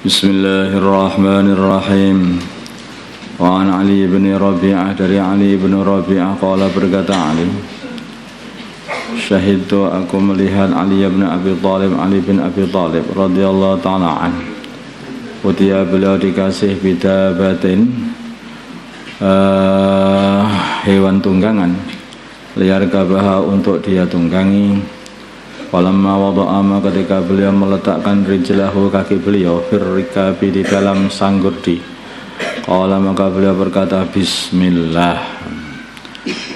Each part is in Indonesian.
Bismillahirrahmanirrahim. Wa an Ali bin Rabi'ah, dari Ali bin Rabi'ah qala, berkata Ali, syahidtu, aku melihat Ali bin Abi Thalib, Ali bin Abi Thalib radhiyallahu ta'ala an. Utiya, beliau dikasih bidabatin, hewan tunggangan, liar kabaha, untuk dia tunggangi. Falamma wada'ama, ketika beliau meletakkan rijlahu, kaki beliau, firrikabi, di dalam sanggurdi. Qala, maka beliau berkata bismillah.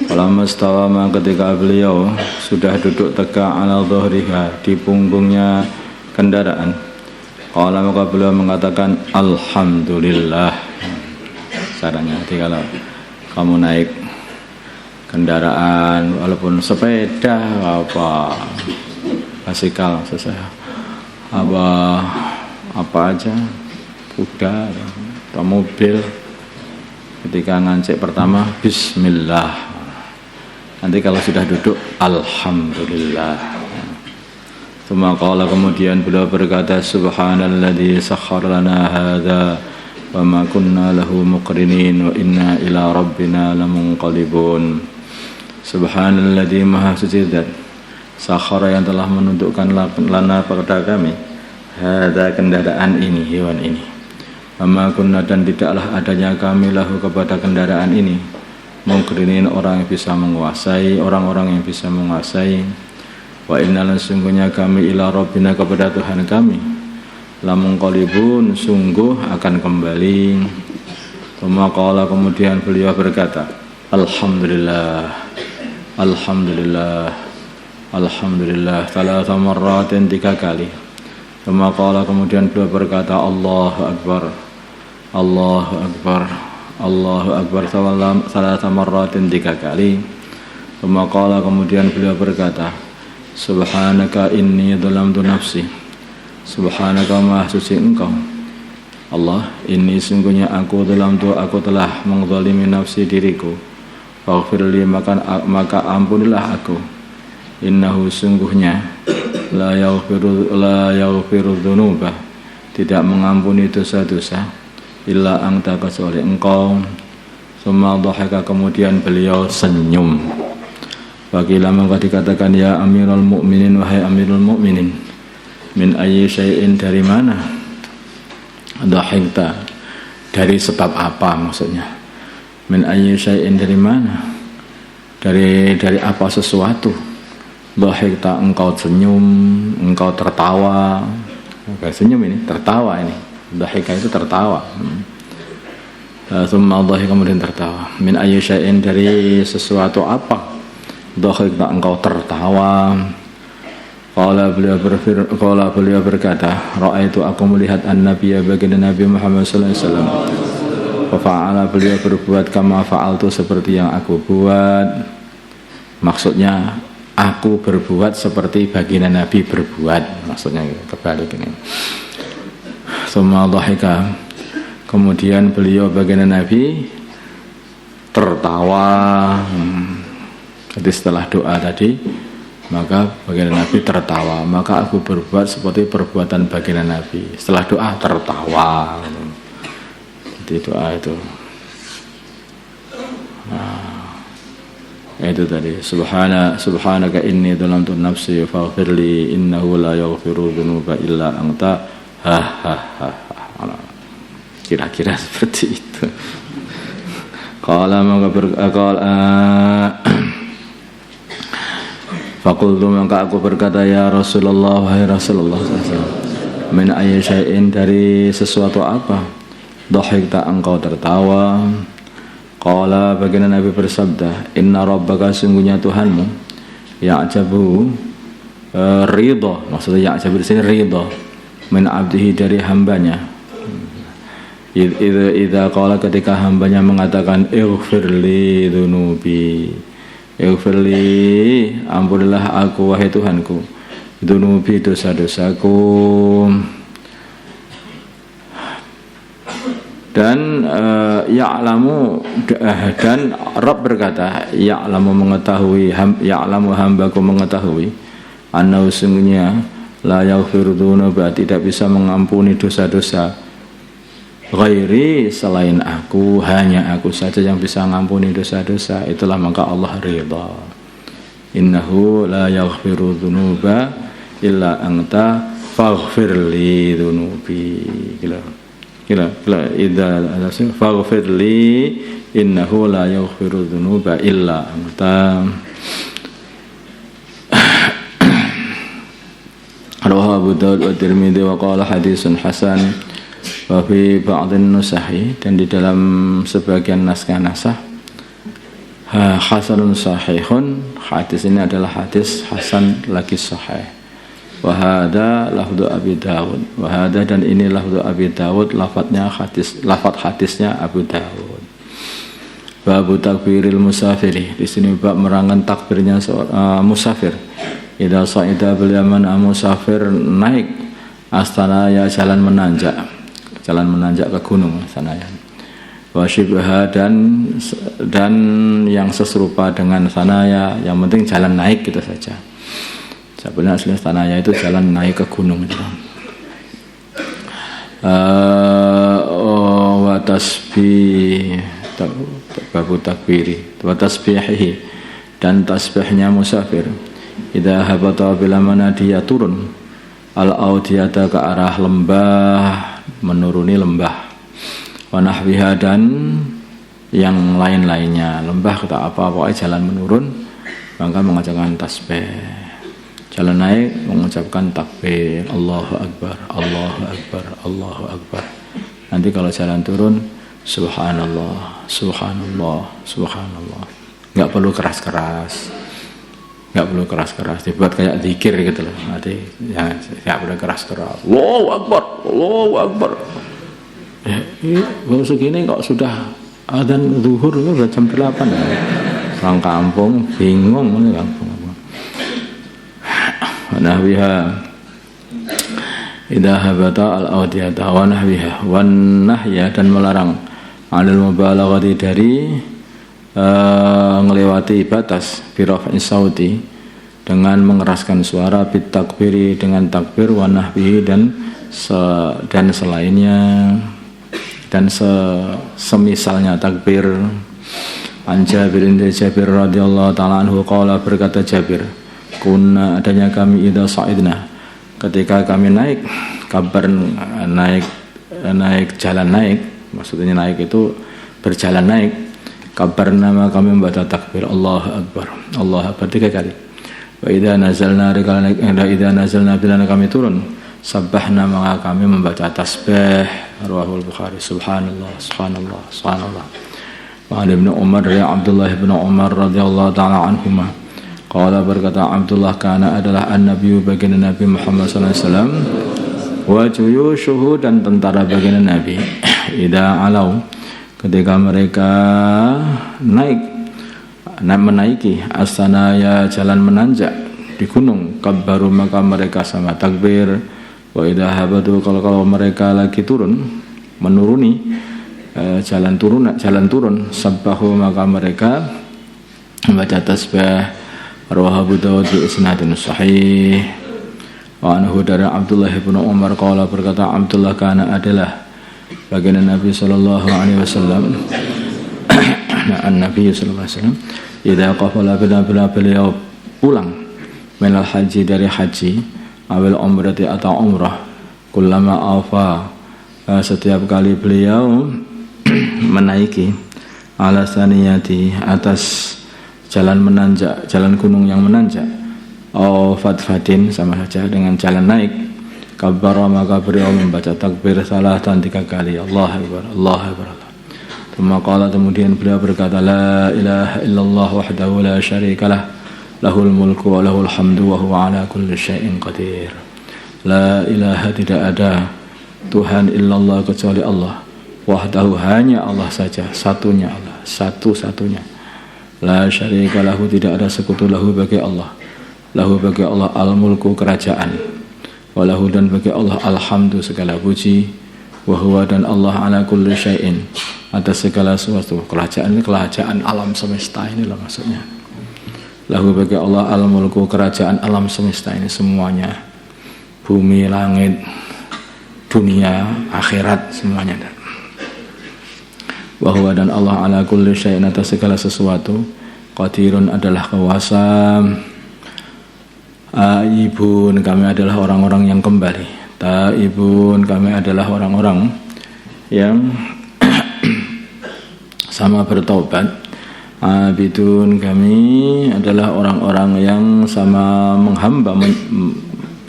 Falamma istawama, ketika beliau sudah duduk tegak, ala dhuhriha, di punggungnya kendaraan. Qala, maka beliau mengatakan alhamdulillah. Caranya, jadi kalau kamu naik kendaraan, walaupun sepeda apa basikal, apa aja, kuda atau mobil, ketika ngancik pertama bismillah, nanti kalau sudah duduk alhamdulillah. Tsumma qala, kemudian beliau berkata subhanalladzi sakhkhara lana hadza wa ma kunna lahu muqrinin wa inna ila rabbina lamunqalibun. Subhanalladzi, maha suci zat, sakhara, yang telah menunjukkan lana pada kami, hadza, kendaraan ini, hewan ini, amma kunna, dan tidaklah adanya kami, lahu, kepada kendaraan ini, muqrinin, orang yang bisa menguasai, orang-orang yang bisa menguasai, wa inna, sungguhnya kami, ila rabbina, kepada Tuhan kami, lamunqalibun, sungguh akan kembali. Tsumma qala, kemudian beliau berkata alhamdulillah, alhamdulillah, alhamdulillah, thalatha marratin, 3 kali. Tsumma qala, kemudian beliau berkata Allahu akbar, Allahu akbar, Allahu akbar, thalatha marratin, 3 kali. Tsumma qala, kemudian beliau berkata subhanaka inni dhalamtu nafsi, subhanaka, maha suci engkau Allah, ini sungguhnya aku telah mengzalimi nafsi, diriku, faghfirli, maka ampunilah aku, innahu, sungguhnya, la yaghfiru dzunuba, tidak mengampuni dosa-dosa, illa anta, kecuali engkau. Tsumma dhahaka, kemudian beliau senyum. Wakila, maka dikatakan ya amirul mu'minin, wahai amirul mu'minin, min ayyi syai'in, dari mana? Dhahikta, dari sebab apa, maksudnya. Min ayyi syai'in, dari mana? Dari apa sesuatu. Dhahikta, engkau senyum, engkau tertawa. Oke, senyum ini, tertawa ini. Dhahika itu tertawa. Tsumma dhahika, kemudian tertawa. Min ayyi syai'in, dari sesuatu apa? Dhahikta, engkau tertawa. Qala, beliau berkata, ra'aitu, aku melihat an-nabiyya, baginda Nabi Muhammad sallallahu alaihi wasallam. Wa fa'ala, beliau berbuat kama fa'altu, seperti yang aku buat. Maksudnya aku berbuat seperti baginda Nabi berbuat, maksudnya kebalik ini. Tsumma dhahika, kemudian beliau, baginda Nabi, tertawa. Jadi setelah doa tadi, maka baginda Nabi tertawa, maka aku berbuat seperti perbuatan baginda Nabi. Setelah doa tertawa. Jadi doa itu. Itu tadi, subhanaka inni dhalamtu nafsi faghfirli innahu la yaghfiru dzunuba illa anta. Kira-kira seperti itu. Qala, maka faqultu, maka aku berkata ya Rasulullah, wahai Rasulullah SAW, min ayyi syai'in, dari sesuatu apa? Dhahikta, engkau tertawa. Qala, baginda Nabi bersabda, inna rabbaka, sungguhnya Tuhanmu, ya'jabu, ridha, maksudnya ya'jabu di sini ridha, min abdihi, dari hambanya. Idza qala, ketika hambanya mengatakan ighfirli dzunubi, ighfirli, ampunilah aku, wahai Tuhanku, dzunubi, dosa-dosaku. Dan ya'lamu, dan Rabb berkata, ya'lamu, mengetahui, ya'lamu, hambaku mengetahui, annahu, sungguhnya, la yaghfiru dzunuba, tidak bisa mengampuni dosa-dosa, ghairi, selain aku, hanya aku saja yang bisa mengampuni dosa-dosa. Itulah maka Allah ridha. Innahu la yaghfiru dzunuba illa anta faghfirli dzunubi. Kila idza faghfirli innahu la yaghfiru dzunuba illa anta. Rawahu Abu Daud wa Tirmidzi wa qala hadisun hasan wa fi ba'dhin nusahi, dan di dalam sebagian naskah-naskah hasanun sahihun, hadis ini adalah hadis hasan lagi sahih. Wa hadza lafdhu Abi Daud, wa hadza, dan ini lafdhu Abi Daud, lafaz hadisnya Abu Daud. Babu takbiril musafiri, di sini bab menerangkan takbirnya musafir. Idza sa'ida bil yaman, musafir naik astanaya, jalan menanjak ke gunung sanaya. Wa syibha, dan yang seserupa dengan sanaya, yang penting jalan naik gitu saja. Sebenarnya asli sanaya itu jalan naik ke gunung itu. Wa tasbih, babu takbiri, wa tasbihihi, dan tasbihnya musafir. Idza habata bila mana dia turun al-audiyata, ke arah lembah, menuruni lembah. Wa nahwiha, dan yang lain-lainnya, lembah kata apa, pokoknya jalan menurun, maka mengucapkan tasbih. Jalan naik mengucapkan takbir, Allahu Akbar, Allahu Akbar, Allahu Akbar. Nanti kalau jalan turun, Subhanallah, Subhanallah, Subhanallah. Nggak perlu keras-keras, dibuat kayak zikir gitu loh. Nanti ya, nggak perlu keras-keras. Allahu Akbar, Allahu Akbar. Kalau segini kok sudah adzan zuhur, udah jam 8 ya. Orang kampung bingung ini kampung. Nahwiha idza habata al-audiyata wa nahwiha wan nahya, dan melarang alil mubalaghati, dari ngelewati batas, bi raf'i sauti, dengan mengeraskan suara, bit takbiri, dengan takbir, wa nahwihi, dan selainnya, dan semisalnya takbir. An Jabir radhiyallahu ta'ala anhu qala, berkata Jabir, kunna, adanya kami, idza sa'idna, ketika kami naik, kabar naik jalan naik, maksudnya naik itu berjalan naik, kabar nama kami membaca takbir, Allahu Akbar, Allahu Akbar 3 kali. Wa idza nazalna, bila kami turun, sabbahna, maka kami membaca tasbih. Rawahul Bukhari. Subhanallah, subhanallah, subhanallah. Wa Ibnu Umar, ya Abdullah bin Umar radhiyallahu ta'ala anhuma, qala, berkata Abdullah, kana adalah an-nabiyyu, baginda Nabi Muhammad sallallahu alaihi wasallam, wa juyushuhu, dan tentara baginda Nabi, idza alau, ketika mereka menaiki astanaya, jalan menanjak di gunung, kabbaru, maka mereka sama takbir. Wa idza habatu, kalau mereka lagi turun, menuruni jalan turun, sabbahu, maka mereka membaca tasbih. Rawahu Abu Daud bi isnadin sahih. Wa anhu, dari Abdullah bin Umar qala, berkata Abdullah, kana adalah baginda Nabi sallallahu alaihi wasallam, Nabi sallallahu alaihi wasallam, idza qafala, bila beliau pulang, minal haji, dari haji, awil umrati, atau umrah, kullama afa, setiap kali beliau menaiki, ala saniyati, atas jalan menanjak, jalan gunung yang menanjak, fatfatin, sama saja dengan jalan naik, kabbara, maka beliau membaca takbir salatan 3 kali, Allahu Akbar, Allahu Akbar. Kemudian beliau berkata, la ilaha illallah wahdahu la syarikalah, lahul mulku wa lahul hamdu wa huwa ala kulli syai'in qadir. La ilaha, tidak ada Tuhan illallah, kecuali Allah, wahdahu, hanya Allah saja, satunya Allah, satu-satunya. La syarika lahu, tidak ada sekutu, lahu, bagi Allah, lahu, bagi Allah, al-mulku, kerajaan, walahu, dan bagi Allah, alhamdu, segala puji, wa huwa, dan Allah, ala kulli syai'in, atas segala sesuatu. Kerajaan ini kerajaan alam semesta, inilah maksudnya. Lahu, bagi Allah, al-mulku, kerajaan alam semesta ini semuanya. bumi, langit, dunia, akhirat, semuanya ada. Wa huwa dan Allah ala kulli syai'in atas segala sesuatu qadirun adalah kuasa. Aibun kami adalah orang-orang yang kembali. Taibun kami adalah orang-orang yang sama bertobat. Abidun kami adalah orang-orang yang sama menghamba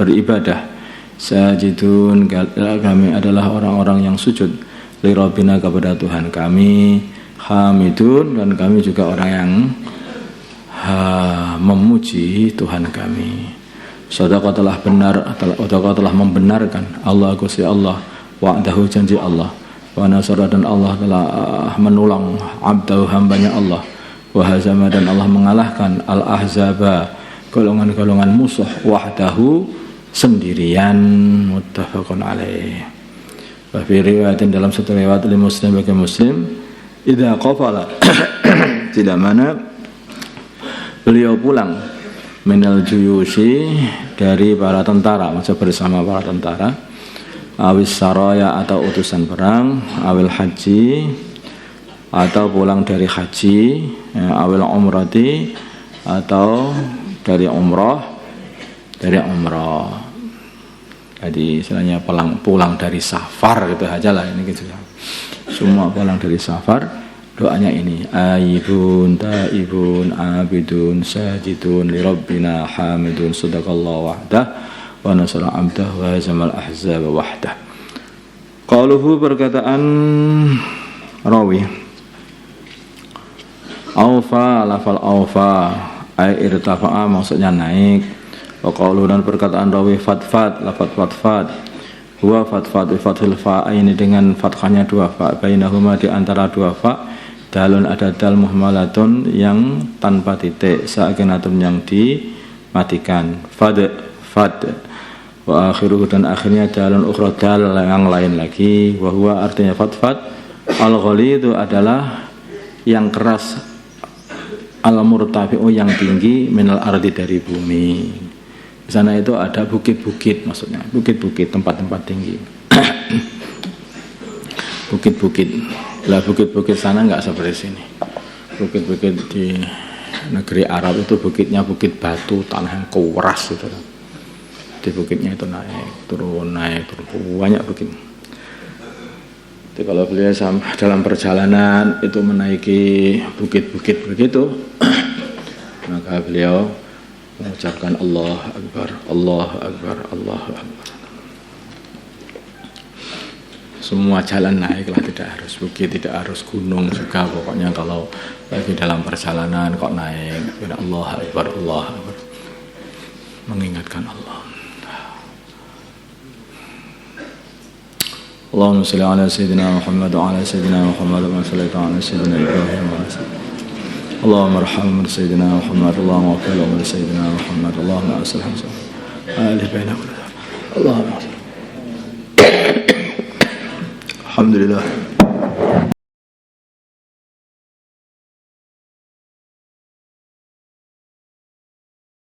beribadah. Sajidun kami adalah orang-orang yang sujud li rabbina kepada Tuhan kami. Hamidun dan kami juga orang yang memuji Tuhan kami. Sadaqa telah benar, telah membenarkan Allah Gusti Allah wa'dahu janji Allah, wa nasara dan Allah telah menolong abdahu hambanya Allah, wa hazama dan Allah mengalahkan al-ahzaba golongan-golongan musuh wahdahu sendirian. Muttafaqun alaih. Wa fi riwayatin dalam satu riwayat Muslim bagi Muslim idza qafala tidak mana beliau pulang minal juyusi dari para tentara, maksud bersama para tentara, awis saraya atau utusan perang, awil haji atau pulang dari haji, awil umrati atau dari umrah, jadi istilahnya pulang dari safar gitu aja lah ini gitu. Semua pulang dari safar, doanya ini aibun taibun abidun sajidun li rabbina hamidun sadaqallahu wa'dah wa nasara abdah wa hazamal ahzab wahdah. Qaluhu perkataan rawi aufa lafal aufa ay irtafa'a maksudnya naik. Wa qauluhu dan perkataan rawi fatfat lafaz fatfat huwa fatfat bi fathil fa ini dengan fathahnya dua fa bainahuma di antara dua fa dalun ada dal muhmalatun yang tanpa titik sakinatun yang dimatikan fad wa akhiruhu dan akhirnya dalun ukhra dal yang lain lagi wa huwa artinya fatfat al-ghalidhu adalah yang keras al-murtafi'u yang tinggi minal ardi dari bumi. Di sana itu ada bukit-bukit, maksudnya bukit-bukit, tempat-tempat tinggi. Bukit-bukit. Lah bukit-bukit sana enggak seperti sini. Bukit-bukit di negeri Arab itu bukitnya bukit batu, tanah yang keras gitu. Di bukitnya itu naik turun banyak bukit. Jadi kalau beliau dalam perjalanan itu menaiki bukit-bukit begitu, maka beliau mengucapkan Allah Akbar, Allah Akbar, Allah Akbar. Semua jalan naiklah, tidak harus bukit, tidak harus gunung juga. Pokoknya kalau lagi dalam perjalanan kok naik, Allah Akbar, Allah Akbar, mengingatkan Allah. Allahumma salli ala sayyidina Muhammad wa ala sayyidina Muhammad wa sallallahu ala sayyidina Ibrahim wa ala اللهم ارحم سيدنا محمد اللهم اغفر له سيدنا محمد اللهم اصلح آله بيننا اللهم الحمد لله.